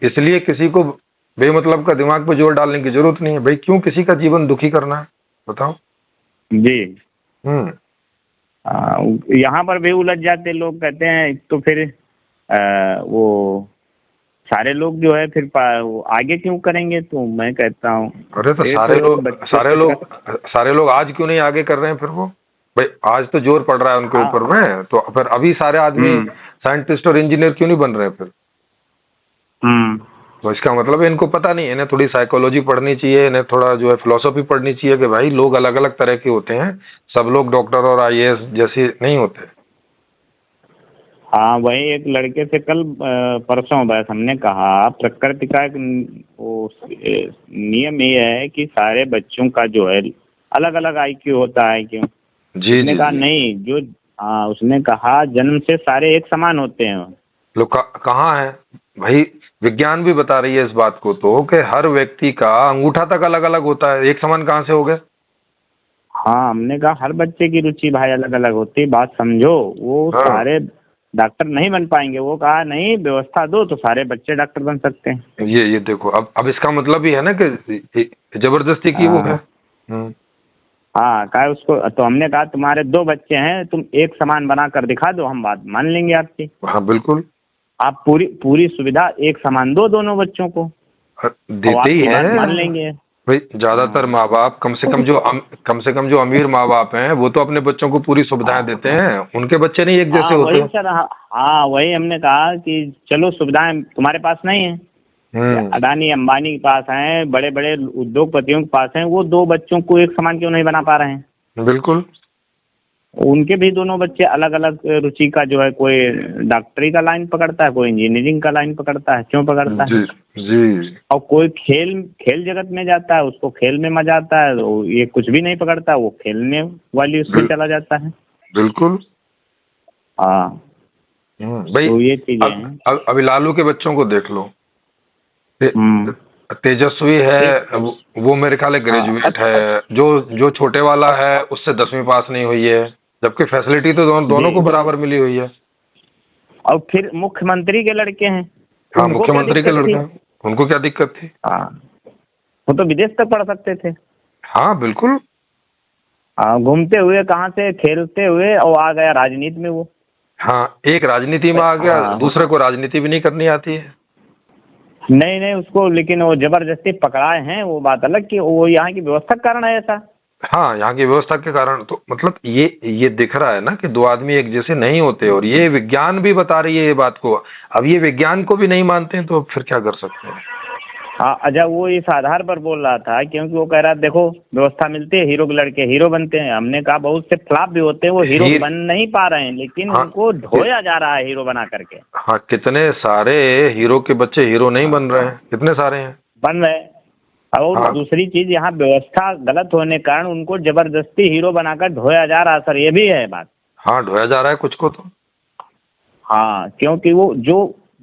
इसलिए किसी को बेमतलब का दिमाग पे जोर डालने की जरूरत नहीं है। भाई क्यों किसी का जीवन दुखी करना है, बताओ जी। यहाँ पर भी उलझ जाते लोग, कहते हैं तो फिर वो सारे लोग जो है फिर वो आगे क्यों करेंगे? तो मैं कहता हूँ अरे तो सारे लोग आज क्यों नहीं आगे कर रहे हैं फिर? वो भाई आज तो जोर पड़ रहा है उनके ऊपर में, तो फिर अभी सारे आदमी साइंटिस्ट और इंजीनियर क्यों नहीं बन रहे हैं फिर? तो इसका मतलब है इनको पता नहीं है, इन्हें थोड़ी साइकोलॉजी पढ़नी चाहिए, इन्हें थोड़ा जो है फिलोसफी पढ़नी चाहिए कि भाई लोग अलग अलग तरह के होते हैं, सब लोग डॉक्टर और आईएएस जैसे नहीं होते। हाँ, वही एक लड़के से कल परसों बस हमने कहा प्रकृति का एक वो नियम ये है कि सारे बच्चों का जो है अलग अलग आईक्यू होता है, क्यों? जी उसने कहा नहीं, जो उसने कहा जन्म से सारे एक समान होते हैं। लोग कहाँ है भाई? विज्ञान भी बता रही है इस बात को तो कि हर व्यक्ति का अंगूठा तक अलग अलग होता है, एक समान कहाँ से हो गए? हाँ, हमने कहा हर बच्चे की रुचि भाई अलग अलग होती है, बात समझो। वो सारे डॉक्टर नहीं बन पाएंगे। वो कहा नहीं, व्यवस्था दो तो सारे बच्चे डॉक्टर बन सकते हैं। ये देखो, अब इसका मतलब ही है ना कि जबरदस्ती की वो है। हाँ, कहा उसको, तो हमने कहा तुम्हारे 2 बच्चे हैं, तुम एक समान बना कर दिखा दो, हम बात मान लेंगे आपकी। हाँ बिल्कुल, आप पूरी सुविधा एक समान दो दोनों बच्चों को, देते ही है, मान लेंगे भाई। ज्यादातर माँ बाप, कम से कम जो अमीर माँ बाप हैं वो तो अपने बच्चों को पूरी सुविधाएं देते हैं, उनके बच्चे नहीं एक जैसे होते हैं। सर, हाँ वही हमने कहा कि चलो सुविधाएं तुम्हारे पास नहीं है, अडानी अंबानी के पास हैं, बड़े बड़े उद्योगपतियों के पास हैं, वो 2 बच्चों को एक समान क्यों नहीं बना पा रहे हैं? बिल्कुल, उनके भी दोनों बच्चे अलग अलग रुचि का जो है, कोई डॉक्टरी का लाइन पकड़ता है, कोई इंजीनियरिंग का लाइन पकड़ता है। क्यों पकड़ता है? जी। और कोई खेल जगत में जाता है, उसको खेल में मजा आता है, तो ये कुछ भी नहीं पकड़ता, वो खेलने वाली उसमें चला जाता है। बिल्कुल, हाँ भाई। तो ये चीजें हैं। अभी लालू के बच्चों को देख लो, तेजस्वी है, वो मेरे ख्याल ग्रेजुएट है, जो छोटे वाला है उससे 10वीं पास नहीं हुई है, जबकि फैसिलिटी तो दोनों को बराबर मिली हुई है। और फिर मुख्यमंत्री के लड़के हैं। हाँ, मुख्यमंत्री के लड़के हैं, उनको क्या दिक्कत थी? हाँ, वो तो विदेश तक पढ़ सकते थे। हाँ बिल्कुल, घूमते हुए, कहाँ से खेलते हुए, और आ गया राजनीति में वो। हाँ, एक राजनीति में आ गया, दूसरे को राजनीति भी नहीं करनी आती है। नहीं उसको, लेकिन वो जबरदस्ती पकड़ाए हैं, वो बात अलग कि वो यहाँ की व्यवस्था के कारण है ऐसा। हाँ, यहाँ की व्यवस्था के कारण, तो मतलब ये दिख रहा है ना कि 2 आदमी एक जैसे नहीं होते, और ये विज्ञान भी बता रही है ये बात को। अब ये विज्ञान को भी नहीं मानते हैं तो फिर क्या कर सकते हैं? हाँ, अच्छा, वो इस आधार पर बोल रहा था क्योंकि वो कह रहा है देखो व्यवस्था मिलती है, हीरो के लड़के हीरो बनते हैं। हमने कहा बहुत से फ्लॉप भी होते हैं, वो हीरो बन नहीं पा रहे हैं, लेकिन उनको ढोया जा रहा है हीरो बना करके। हाँ, कितने सारे हीरो के बच्चे हीरो नहीं बन रहे हैं, कितने सारे हैं बन रहे। और दूसरी चीज, यहाँ व्यवस्था गलत होने के कारण उनको जबरदस्ती हीरो बनाकर ढोया जा रहा है सर, ये भी है बात। हाँ, ढोया जा रहा है कुछ को तो। हाँ, क्योंकि वो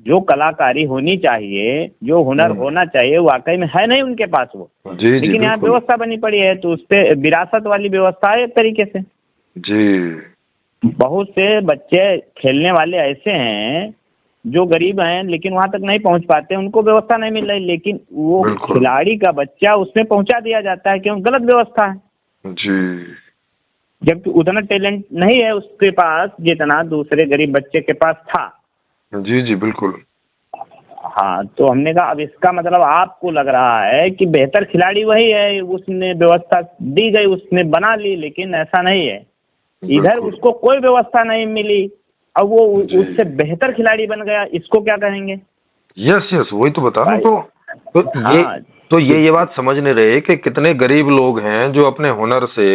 जो कलाकारी होनी चाहिए, जो हुनर होना चाहिए, वाकई में है नहीं उनके पास वो। लेकिन यहाँ व्यवस्था बनी पड़ी है, तो उस पे विरासत वाली व्यवस्था है एक तरीके से। जी, बहुत से बच्चे खेलने वाले ऐसे हैं जो गरीब हैं, लेकिन वहां तक नहीं पहुंच पाते, उनको व्यवस्था नहीं मिल रही, लेकिन वो खिलाड़ी का बच्चा उसमें पहुंचा दिया जाता है, क्यों? गलत व्यवस्था है जी, जबकि उतना टैलेंट नहीं है उसके पास जितना दूसरे गरीब बच्चे के पास था। जी बिल्कुल। हाँ, तो हमने कहा अब इसका मतलब आपको लग रहा है कि बेहतर खिलाड़ी वही है, उसने व्यवस्था दी गई, उसने बना ली, लेकिन ऐसा नहीं है। इधर उसको कोई व्यवस्था नहीं मिली, अब वो उससे बेहतर खिलाड़ी बन गया, इसको क्या कहेंगे? यस, वही तो बता रहा हूँ। तो ये बात समझ नहीं रहे कि कितने गरीब लोग हैं जो अपने हुनर से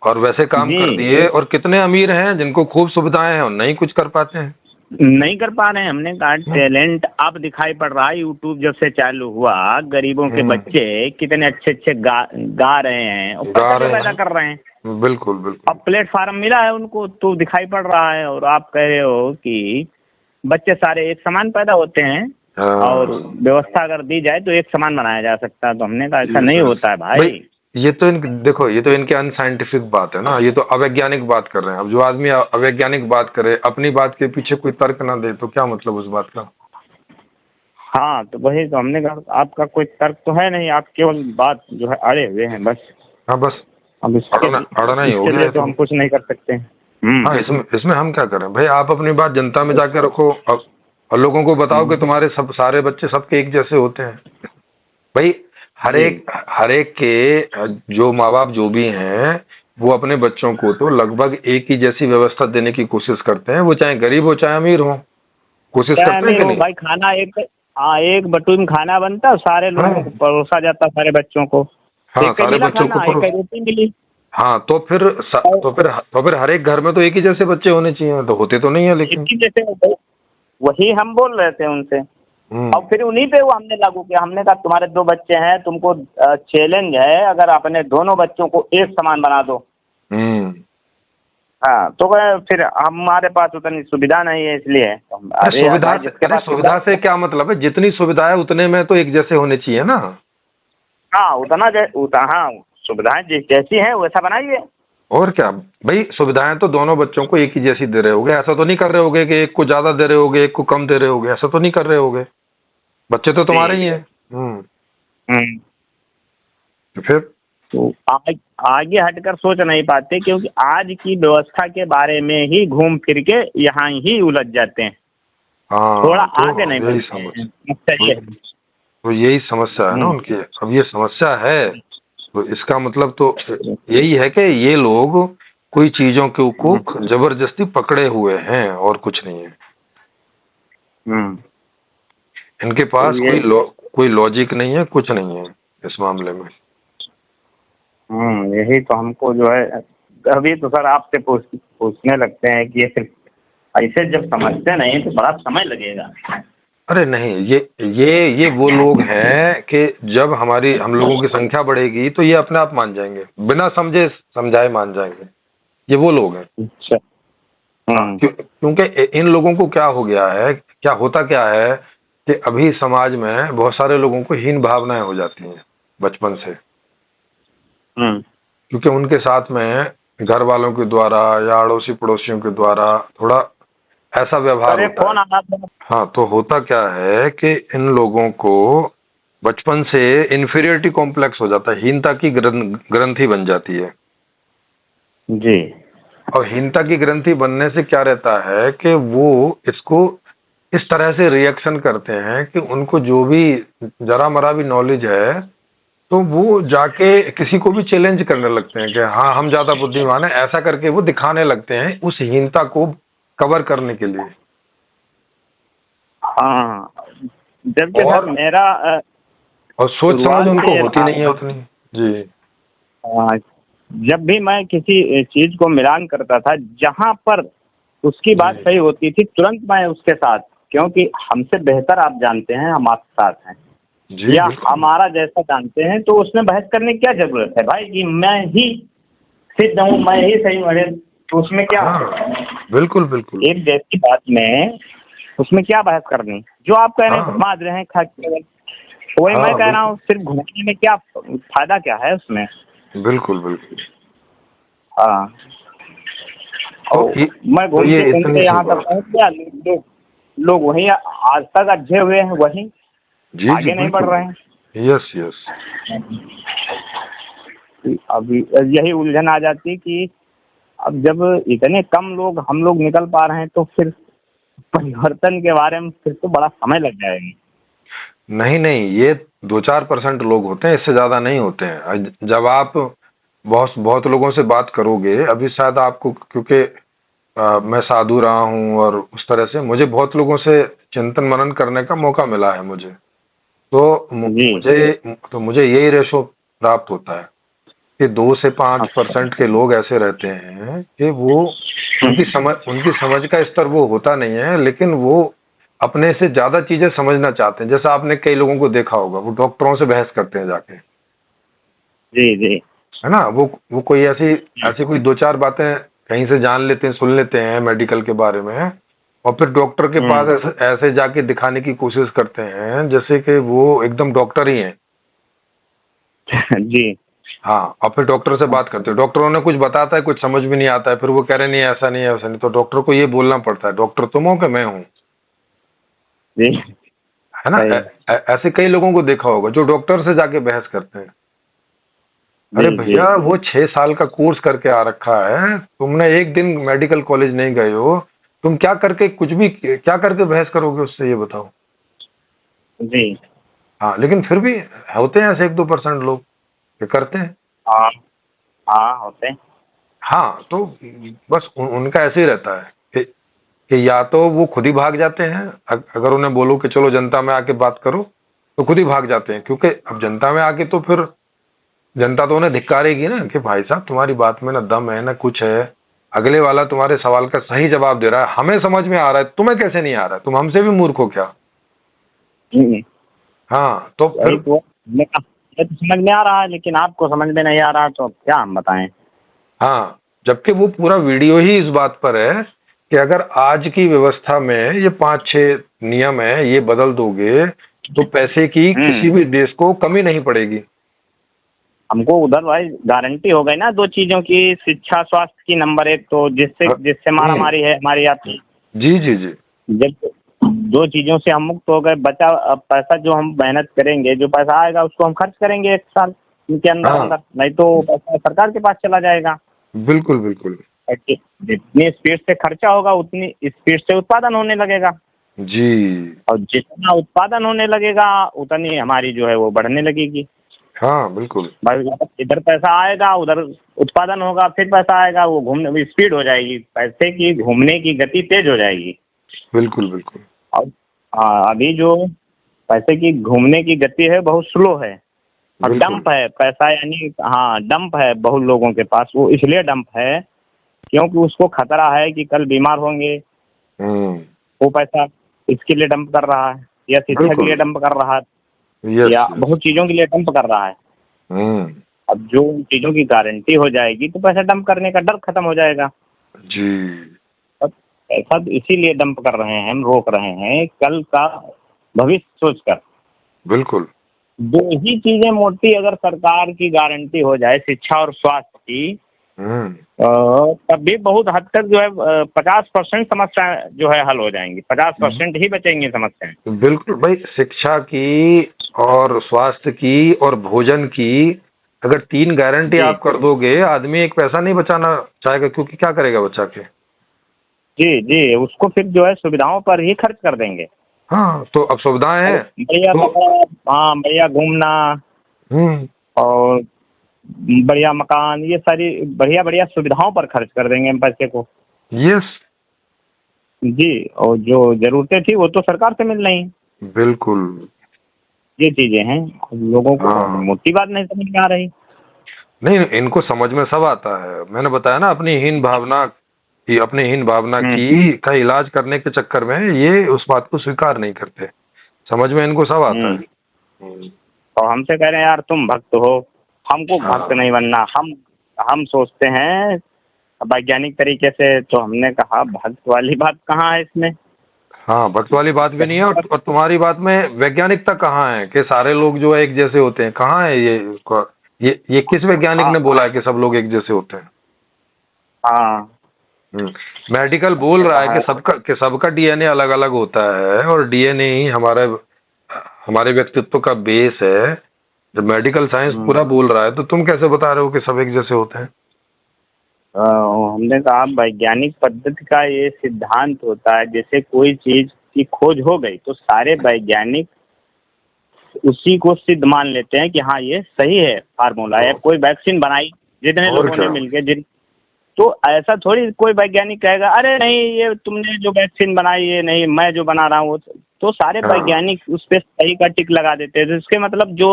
और वैसे काम कर दिए, और कितने अमीर हैं जिनको खूब सुविधाएं हैं और नहीं कुछ कर पाते हैं, नहीं कर पा रहे हैं। हमने कहा टैलेंट अब दिखाई पड़ रहा है, यूट्यूब जब से चालू हुआ, गरीबों के बच्चे कितने अच्छे गा रहे हैं और पैदा कर रहे हैं। बिल्कुल। अब प्लेटफार्म मिला है उनको तो दिखाई पड़ रहा है। और आप कह रहे हो कि बच्चे सारे एक समान पैदा होते हैं और व्यवस्था अगर दी जाए तो एक समान बनाया जा सकता है, तो हमने कहा ऐसा नहीं होता है भाई। ये तो देखो, ये तो इनके अनसाइंटिफिक बात है ना, ये तो अवैज्ञानिक बात कर रहे हैं। अब जो आदमी अवैज्ञानिक बात करे, अपनी बात के पीछे कोई तर्क ना दे, तो क्या मतलब उस बात का? हाँ, तो वही तो हमने कहा आपका कोई तर्क तो है नहीं, आप केवल बात जो है अड़े हुए हैं बस। हाँ, बस अब अड़ना ही हो गया, तो हम कुछ नहीं कर सकते हैं। हाँ, इसमें हम क्या करें भाई? आप अपनी बात जनता में जाके रखो। अब और लोगों को बताओ कि तुम्हारे सब सारे बच्चे सबके एक जैसे होते हैं। भाई हर एक के जो माँ बाप जो भी हैं वो अपने बच्चों को तो लगभग एक ही जैसी व्यवस्था देने की कोशिश करते हैं, वो चाहे गरीब हो चाहे अमीर हो, कोशिश करते हैं कि नहीं? भाई खाना एक बटुई में खाना बनता है, सारे लोगों को परोसा जाता, सारे बच्चों को। हाँ, एक सारे मिला बच्चों खाना, को एक रोटी मिली। हाँ, तो फिर हर एक घर में तो एक ही जैसे बच्चे होने चाहिए, तो होते तो नहीं है लेकिन। एक ही जैसे, वही हम बोल रहे थे उनसे। और फिर उन्हीं पे वो हमने लागू किया। हमने कहा तुम्हारे 2 बच्चे हैं, तुमको चैलेंज है, अगर अपने दोनों बच्चों को एक समान बना दो। हाँ, तो फिर हमारे पास उतनी सुविधा नहीं है, इसलिए सुविधा से क्या मतलब है? जितनी सुविधा है उतने में तो एक जैसे होने चाहिए ना। हाँ, हाँ, सुविधाएं जैसी है वैसा बनाइए। और क्या भाई, सुविधाएं तो दोनों बच्चों को एक ही जैसी दे रहे होगे, ऐसा तो नहीं कर रहे होगे कि एक को ज्यादा दे रहे होगे एक को कम दे रहे होगे, ऐसा तो नहीं कर रहे होगे। बच्चे तो तुम्हारे ही हैं। तो फिर तो आगे हटकर सोच नहीं पाते, क्योंकि आज की व्यवस्था के बारे में ही घूम फिर के यहाँ ही उलझ जाते हैं। हाँ, थोड़ा तो आगे नहीं बढ़ते। तो यही समस्या है ना उनकी। अब ये समस्या है तो इसका मतलब तो यही है कि ये लोग कोई चीजों को जबरदस्ती पकड़े हुए हैं और कुछ नहीं है। इनके पास कोई लॉजिक नहीं है, कुछ नहीं है इस मामले में। यही तो हमको जो है, अभी तो सर आपसे पूछने लगते हैं कि ये ऐसे जब समझते नहीं तो बड़ा समय लगेगा। अरे नहीं, ये वो लोग हैं कि जब हम लोगों की संख्या बढ़ेगी तो ये अपने आप मान जाएंगे, बिना समझे समझाए मान जाएंगे। ये वो लोग हैं। अच्छा। क्योंकि इन लोगों को क्या हो गया है, क्या होता क्या है कि अभी समाज में बहुत सारे लोगों को हीन भावनाएं हो जाती हैं बचपन से। क्योंकि उनके साथ में घर वालों के द्वारा या अड़ोसी पड़ोसियों के द्वारा थोड़ा ऐसा व्यवहार होता है। हाँ, तो होता क्या है कि इन लोगों को बचपन से इन्फीरियरिटी कॉम्प्लेक्स हो जाता है, हीनता की ग्रंथि बन जाती है जी। और हीनता की ग्रंथि बनने से क्या रहता है कि वो इसको इस तरह से रिएक्शन करते हैं कि उनको जो भी जरा मरा भी नॉलेज है तो वो जाके किसी को भी चैलेंज करने लगते हैं कि हाँ हम ज्यादा बुद्धिमान है, ऐसा करके वो दिखाने लगते हैं उस हीनता को कवर करने के लिए। हाँ, जबकि सर मेरा और सोच समझ उनको होती नहीं है उतनी। जी। जब भी मैं किसी चीज को मिलान करता था, जहां पर उसकी बात सही होती थी तुरंत मैं उसके साथ, क्योंकि हमसे बेहतर आप जानते हैं हम आपके साथ हैं या हमारा जैसा जानते हैं, तो उसमें बहस करने की क्या जरूरत है भाई कि मैं ही सिद्ध हूँ, मैं ही सही हूँ, तो उसमें क्या? बिल्कुल बिल्कुल। एक जैसी बात में उसमें क्या बहस करनी? जो आप कह रहे हैं घुमा रहे हैं खा के, वही मैं कह रहा हूँ, सिर्फ घूमने में क्या फायदा क्या है उसमें? बिल्कुल बिल्कुल। हाँ, मैं घूमते यहाँ तक पहुँच गया, लोग वही आज तक अच्छे हुए हैं, वही आगे नहीं बढ़ रहे हैं। Yes yes. अभी यही उलझन आ जाती कि अब जब इतने कम लोग हम लोग निकल पा रहे हैं तो फिर परिवर्तन के बारे में फिर तो बड़ा समय लग जाएगा। नहीं, ये 2-4% लोग होते हैं, इससे ज्यादा नहीं होते हैं। जब आप बहुत लोगों से बात करोगे, अभी शायद आपको, क्योंकि मैं साधु रहा हूँ और उस तरह से मुझे बहुत लोगों से चिंतन मनन करने का मौका मिला है मुझे, तो मुझे यही रेशो प्राप्त होता है कि 2 से 5% के लोग ऐसे रहते हैं कि वो उनकी समझ का स्तर वो होता नहीं है, लेकिन वो अपने से ज्यादा चीजें समझना चाहते हैं। जैसा आपने कई लोगों को देखा होगा, वो डॉक्टरों से बहस करते हैं जाके। जी जी, है ना, वो कोई ऐसी कोई 2-4 बातें कहीं से जान लेते हैं, सुन लेते हैं मेडिकल के बारे में, और फिर डॉक्टर के पास ऐसे जाके दिखाने की कोशिश करते हैं जैसे कि वो एकदम डॉक्टर ही हैं। जी हाँ, और फिर डॉक्टर से बात करते हैं, डॉक्टरों ने कुछ बताता है, कुछ समझ में नहीं आता है, फिर वो कह रहे नहीं ऐसा नहीं है वैसा नहीं, तो डॉक्टर को ये बोलना पड़ता है डॉक्टर तुम हो कि मैं हूँ। है ना, ऐसे कई लोगों को देखा होगा जो डॉक्टर से जाके बहस करते हैं। अरे भैया, वो 6 साल का कोर्स करके आ रखा है, तुमने एक दिन मेडिकल कॉलेज नहीं गए हो, तुम क्या करके कुछ भी क्या करके बहस करोगे उससे, ये बताओ। जी। हाँ, लेकिन फिर भी होते हैं ऐसे 1-2% लोग कि करते हैं। हाँ हाँ होते हैं। हाँ, तो बस उनका ऐसे ही रहता है कि या तो वो खुद ही भाग जाते हैं, अगर उन्हें बोलो कि चलो जनता में आके बात करो तो खुद ही भाग जाते हैं, क्योंकि अब जनता में आके तो फिर जनता तो उन्हें धिक्कारेगी ना कि भाई साहब तुम्हारी बात में ना दम है ना कुछ है, अगले वाला तुम्हारे सवाल का सही जवाब दे रहा है, हमें समझ में आ रहा है, तुम्हें कैसे नहीं आ रहा है, तुम हमसे भी मूर्ख हो क्या। हाँ, तो वही फिर तो मैं तो समझ में आ रहा है, लेकिन आपको समझ में नहीं आ रहा, तो क्या हम बताएं। हाँ, जबकि वो पूरा वीडियो ही इस बात पर है कि अगर आज की व्यवस्था में ये 5-6 नियम है ये बदल दोगे तो पैसे की किसी भी देश को कमी नहीं पड़ेगी। हमको उधर भाई गारंटी हो गई ना 2 चीजों की, शिक्षा स्वास्थ्य की नंबर 1, तो जिससे मारा मारी है हमारी आपकी। जी जी जी। जब 2 चीजों से हम मुक्त हो गए, बचा अब पैसा जो हम मेहनत करेंगे, जो पैसा आएगा उसको हम खर्च करेंगे 1 साल के अंदर हाँ, अंदर, नहीं तो पैसा सरकार के पास चला जाएगा। बिल्कुल बिल्कुल। जितनी स्पीड से खर्चा होगा उतनी स्पीड से उत्पादन होने लगेगा, जी। और जितना उत्पादन होने लगेगा उतनी हमारी जो है वो बढ़ने लगेगी। हाँ बिल्कुल। भाई इधर पैसा आएगा, उधर उत्पादन होगा, फिर पैसा आएगा, वो घूमने स्पीड हो जाएगी, पैसे की घूमने की गति तेज हो जाएगी। बिल्कुल बिल्कुल। और अभी जो पैसे की घूमने की गति है बहुत स्लो है, और बिल्कुल। डंप है पैसा, यानी हाँ डंप है बहुत लोगों के पास। वो इसलिए डंप है क्योंकि उसको खतरा है कि कल बीमार होंगे, वो पैसा इसके लिए डंप कर रहा है, या शिक्षा के लिए डंप कर रहा है, या बहुत चीजों के लिए डंप कर रहा है। अब जो चीजों की गारंटी हो जाएगी तो पैसा डंप करने का डर खत्म हो जाएगा जी। अब पैसा तो इसीलिए डंप कर रहे हैं, हम रोक रहे हैं कल का भविष्य सोचकर। बिल्कुल। 2 ही चीजें मोटी अगर सरकार की गारंटी हो जाए, शिक्षा और स्वास्थ्य की, तब भी बहुत हद तक जो है 50% समस्या जो है हल हो जाएंगी, 50% ही बचेंगी समस्याएं। बिल्कुल भाई, शिक्षा की और स्वास्थ्य की और भोजन की अगर 3 गारंटी आप कर दोगे, आदमी एक पैसा नहीं बचाना चाहेगा, क्योंकि क्या करेगा बचा के। जी जी, उसको फिर जो है सुविधाओं पर ही खर्च कर देंगे। हाँ, तो अब सुविधाएं हैं बढ़िया तो हाँ बढ़िया घूमना और बढ़िया मकान, ये सारी बढ़िया बढ़िया सुविधाओं पर खर्च कर देंगे हम पैसे को। यस जी, और जो जरूरतें थी वो तो सरकार से मिल रही। बिल्कुल। ये चीजें हैं, लोगों को मोटी बात नहीं समझ में आ रही। नहीं, इनको समझ में सब आता है, मैंने बताया ना, अपनी हीन भावना की का इलाज करने के चक्कर में ये उस बात को स्वीकार नहीं करते, समझ में इनको सब आता है। और हमसे कह रहे हैं यार तुम भक्त हो, हमको भक्त नहीं बनना, हम सोचते हैं वैज्ञानिक तरीके से, तो हमने कहा भक्त वाली बात कहाँ है इसमें। हाँ, भक्त वाली बात भी नहीं है, और तुम्हारी बात में वैज्ञानिकता कहाँ है कि सारे लोग जो है एक जैसे होते हैं, कहाँ है ये किस वैज्ञानिक ने बोला है कि सब लोग एक जैसे होते हैं। हाँ, मेडिकल बोल रहा है कि सबका डीएनए अलग अलग होता है, और डीएनए ही हमारे व्यक्तित्व का बेस है। जब मेडिकल साइंस पूरा बोल रहा है तो तुम कैसे बता रहे हो कि सब एक जैसे होते हैं। हमने कहा वैज्ञानिक पद्धति का ये सिद्धांत होता है, जैसे कोई चीज की खोज हो गई तो सारे वैज्ञानिक उसी को सिद्ध मान लेते हैं कि हाँ ये सही है फार्मूला, या कोई वैक्सीन बनाई जितने लोगों ने मिलकर, तो ऐसा थोड़ी कोई वैज्ञानिक कहेगा अरे नहीं ये तुमने जो वैक्सीन बनाई है, नहीं मैं जो बना रहा हूँ, तो सारे वैज्ञानिक उस पर सही का टिक लगा देते हैं। तो इसके मतलब जो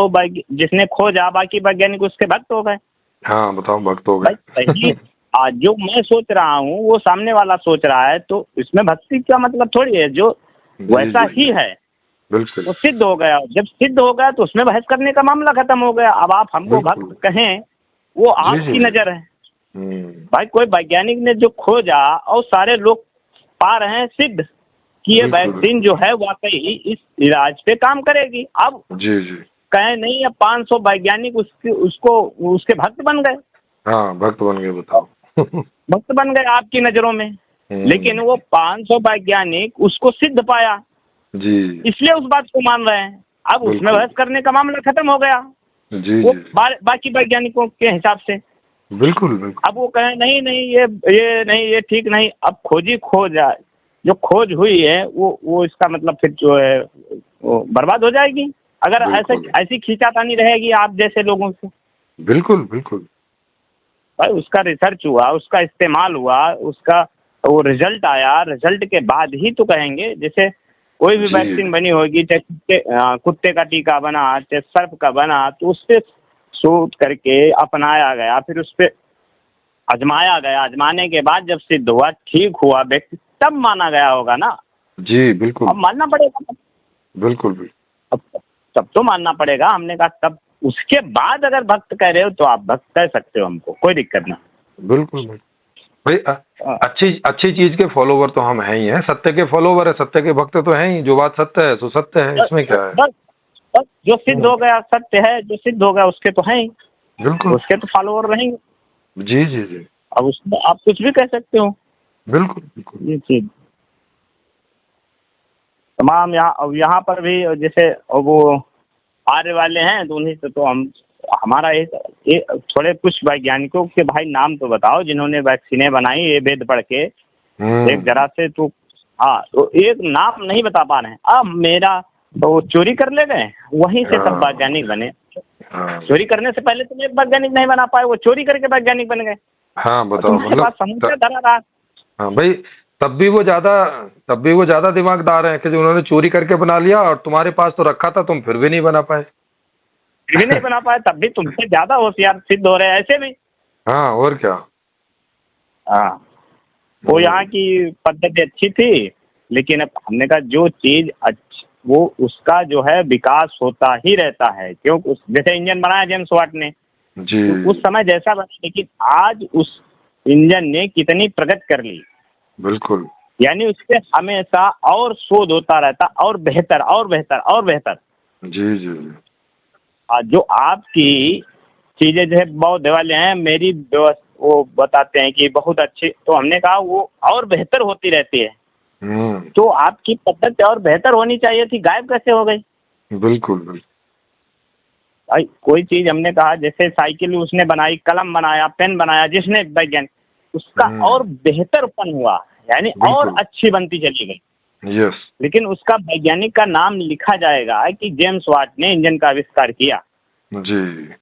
जिसने खोजा बाकी वैज्ञानिक उसके भक्त हो गए। हाँ बताओ, भक्त हो गए। सही आज जो मैं सोच रहा हूँ वो सामने वाला सोच रहा है, तो इसमें भक्ति का मतलब थोड़ी है, जो वैसा ही है बिल्कुल वो सिद्ध हो गया। जब सिद्ध हो गया तो उसमें बहस करने का मामला खत्म हो गया। अब आप हमको भक्त कहें वो आपकी नजर है। भाई कोई वैज्ञानिक ने जो खोजा और सारे लोग पा रहे हैं सिद्ध कि ये वैक्सीन जो है वाकई इस इलाज पे काम करेगी। अब जी जी कहे नहीं, अब 500 वैज्ञानिक उसके भक्त बन गए। हाँ, भक्त बन गए, बताओ। भक्त बन गए आपकी नजरों में, लेकिन वो 500 वैज्ञानिक उसको सिद्ध पाया जी, इसलिए उस बात को मान रहे हैं। अब उसमें बहस करने का मामला खत्म हो गया जी, वो बाकी वैज्ञानिकों के हिसाब से। बिल्कुल बिल्कुल। अब वो कहें नहीं नहीं ये नहीं, ये ठीक नहीं। अब खोजी खो जाए, जो खोज हुई है वो इसका मतलब फिर जो है वो बर्बाद हो जाएगी अगर ऐसी खींचातानी रहेगी आप जैसे लोगों से। बिल्कुल बिल्कुल भाई उसका रिसर्च हुआ, उसका इस्तेमाल हुआ, उसका वो रिजल्ट आया, रिजल्ट के बाद ही तो कहेंगे। जैसे कोई भी वैक्सीन बनी होगी, चाहे कुत्ते का टीका बना, चाहे सर्प का बना, तो उस पर शोध करके अपनाया गया, फिर उस पर आजमाया गया, आजमाने के बाद जब सिद्ध हुआ, ठीक हुआ व्यक्ति, तब माना गया होगा ना। जी बिल्कुल। अब मानना पड़ेगा। बिल्कुल बिल्कुल। अब तब तो मानना पड़ेगा। हमने कहा तब उसके बाद अगर भक्त कह रहे हो तो आप भक्त कह सकते हो, हमको कोई दिक्कत ना। बिल्कुल भाई, अच्छी चीज के फॉलोवर तो हम हैं ही हैं, सत्य के फॉलोवर है, सत्य के भक्त तो हैं ही। जो बात सत्य है सो सत्य है, इसमें क्या है। बस जो सिद्ध हो गया सत्य है, जो सिद्ध हो गया उसके तो हैं ही, बिल्कुल उसके तो फॉलोवर रहेंगे। जी जी जी। अब उसमें आप कुछ भी कह सकते हो। बिल्कुल बिल्कुल। ये चीज तमाम यहाँ पर भी जैसे वो आर्य वाले हैं तो उन्हीं से तो हमारा ये थोड़े कुछ वैज्ञानिकों के भाई नाम तो बताओ जिन्होंने वैक्सीनें बनाई ये वेद पढ़ के। एक जरा से तो हाँ, तो एक नाम नहीं बता पा रहे हैं। अब मेरा तो चोरी कर ले गए, वहीं से सब वैज्ञानिक बने। चोरी करने से पहले तुम एक वैज्ञानिक नहीं बना पाए, वो चोरी करके वैज्ञानिक बन गए। हाँ बताओ, मतलब समुद्र धरा रहा। हाँ भाई, तब भी वो ज्यादा दिमागदार हैं कि जो उन्होंने चोरी करके बना लिया, और तुम्हारे पास तो रखा था, तुम फिर भी नहीं बना पाए। फिर भी नहीं बना पाए, तब भी तुमसे ज्यादा होशियार सिद्ध हो रहे हैं ऐसे भी। हाँ और क्या। हाँ, वो यहाँ की पद्धति अच्छी थी, लेकिन अब हमने कहा जो चीज वो उसका जो है विकास होता ही रहता है। क्यों जैसे इंजन बनाया जेम्स वाट ने जी, तो उस समय जैसा बना, लेकिन आज उस इंजन ने कितनी प्रगति कर ली। बिल्कुल। यानी उससे हमेशा और शोध होता रहता, और बेहतर और बेहतर और बेहतर। जी जी। जो आपकी चीजें जो है बौद्ध वाले हैं, मेरी वो बताते हैं कि बहुत अच्छी, तो हमने कहा वो और बेहतर होती रहती है। तो आपकी पद्धति और बेहतर होनी चाहिए थी, गायब कैसे हो गई। बिल्कुल बिल्कुल भाई कोई चीज हमने कहा, जैसे साइकिल उसने बनाई, कलम बनाया, पेन बनाया, जिसने वैज्ञानिक, उसका और बेहतरपन हुआ, यानी और अच्छी बनती चली गई। यस। लेकिन उसका वैज्ञानिक का नाम लिखा जाएगा कि जेम्स वाट ने इंजन का आविष्कार किया। जी।